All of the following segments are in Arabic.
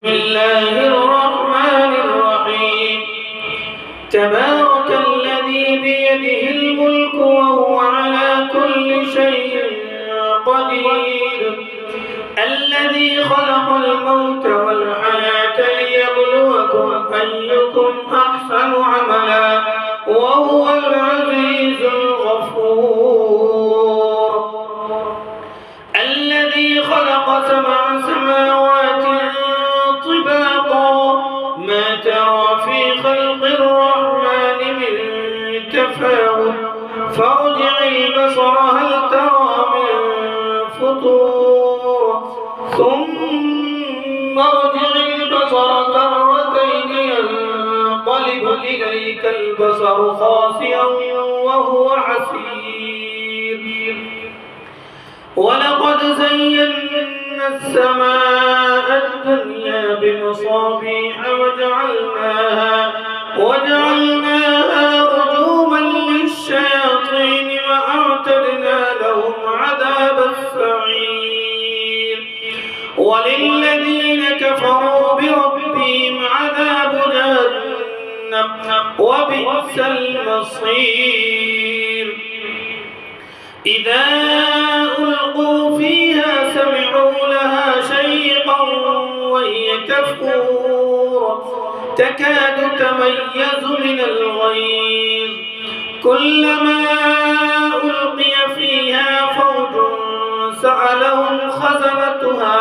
بسم الله الرحمن الرحيم. تبارك الذي بيده الملك وهو على كل شيء قدير. الذي خلق الموت والحياة ليبلوكم أيكم أحسن عملا وهو العزيز الغفور. الذي خلق سبع سماوات طباقا ما ترى في خلق الرحمن من تفاوت فارجع البصر هل ترى من فطور ثم ارجع البصر كرتين ينقلب إليك البصر خاسئا وهو حسير. ولقد زينا السماء الدنيا بمصابيح وجعلناها رجوما للشياطين وأعتدنا لهم عذاب السعير. وللذين كفروا بربهم عذاب جهنم وبئس المصير. إذا ألقوا فيها سمعوا لها شيقا وهي تفور تكاد تميز من الغيظ كلما ألقي فيها فوج سألهم خزنتها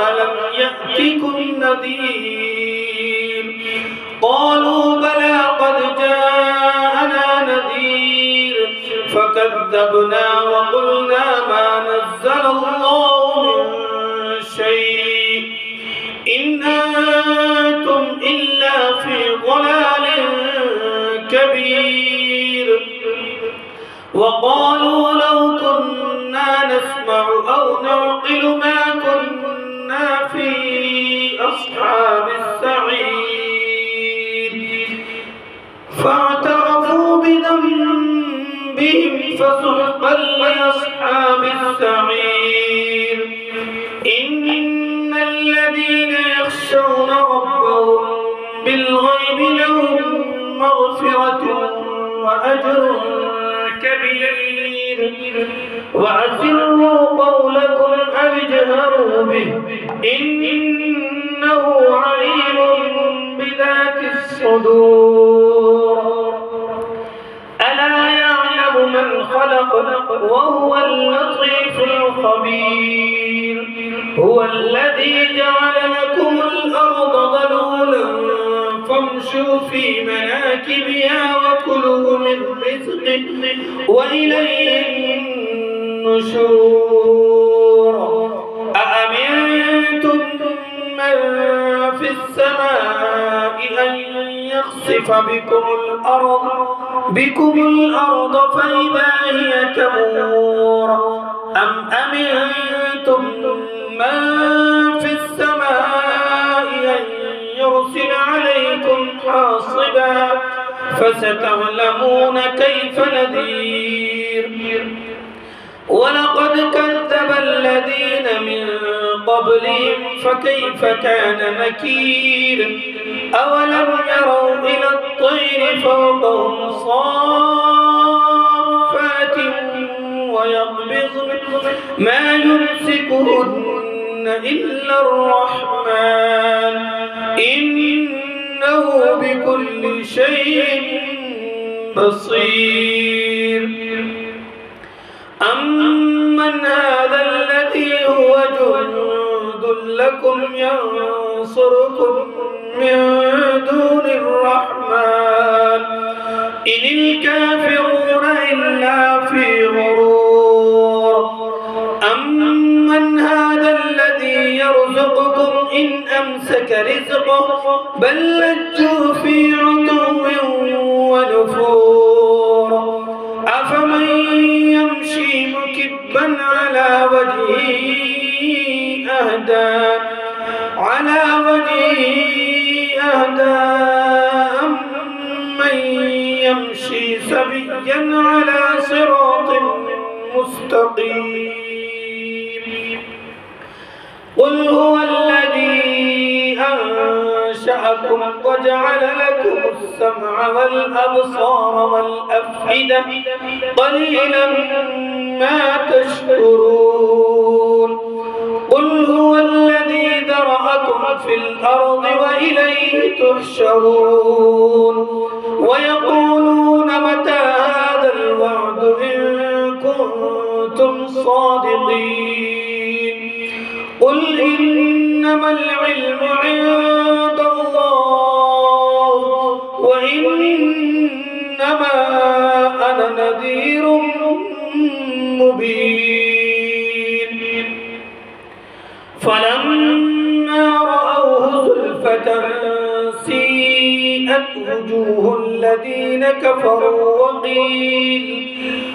ألم يأتكم نذير قالوا بلى قد جاءنا نذير فكذبنا وقلنا ما نزل الله من شيء إن أنتم إلا في ضلال كبير. وقالوا لو كنا نسمع أو نعقل ما كنا في أصحاب السعير فاعترفوا بذنبهم فسحقا لأصحاب السعير. إن الذين يخشون ربهم بالغيب لهم مغفرة وأجر كبير. وأسروا قولكم أو اجهروا به إنه عليم بذات الصدور. ألا يعلم من خلق وهو اللطيف الخبير. هو الذي جعل لكم الأرض ذلولا فامشوا في مناكبها وكلوا من رزقه وإليه النشور. أأمنتم من في السماء أن يخسف بكم الأرض فإذا هي تمور أم أمنتم من في السماء أن يرسل عليكم حاصبا فستعلمون كيف نذير. ولقد كذب الذين من قبلهم فكيف كان نكير. أولم يروا إلى الطير فوقهم صافات ويقبضن ما يمسكهن إلا الرحمن إنه بكل شيء بصير. أمن هذا الذي هو جند لكم ينصركم من دون الرحمن إن الكافرون إلا في غرور. أمن هذا الذي يرزقكم إن أمسك رزقه بل لجوا في عتو ونفور. أفمن يمشي مكبا على وجهه أهدى أمن يمشي سويا على صراط مستقيم. أنشأكم وجعل لكم السمع والأبصار والأفئدة قليلا ما تشكرون قل هو الذي ذرأكم في الأرض وإليه تحشرون ويقولون متى هذا الوعد إن كنتم صادقين قل إنما العلم عند الله وإنما أنا نذير مبين فلما رأوه زلفة سيئت وجوه الذين كفروا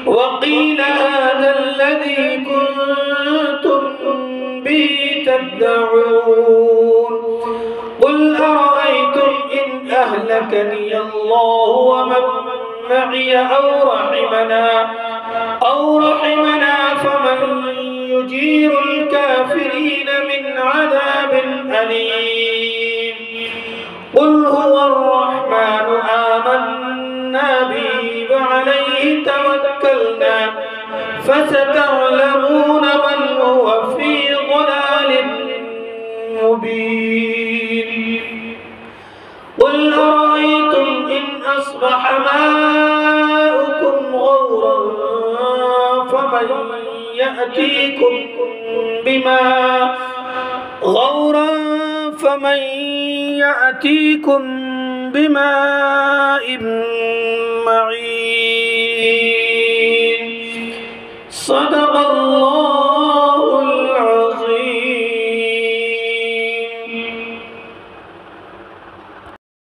وقيل هذا الذي كنتم به تدعون قل أرأيتم إن أهلكني الله ومن معي أو رحمنا فمن يجير الكافرين من عذاب أليم قل هو الرحمن آمنا به وعليه توكلنا فستعلمون من هو في ضلال مبين قل أرأيتم إن أصبح ماؤكم غورا فمن يأتيكم بماء معين صدق الله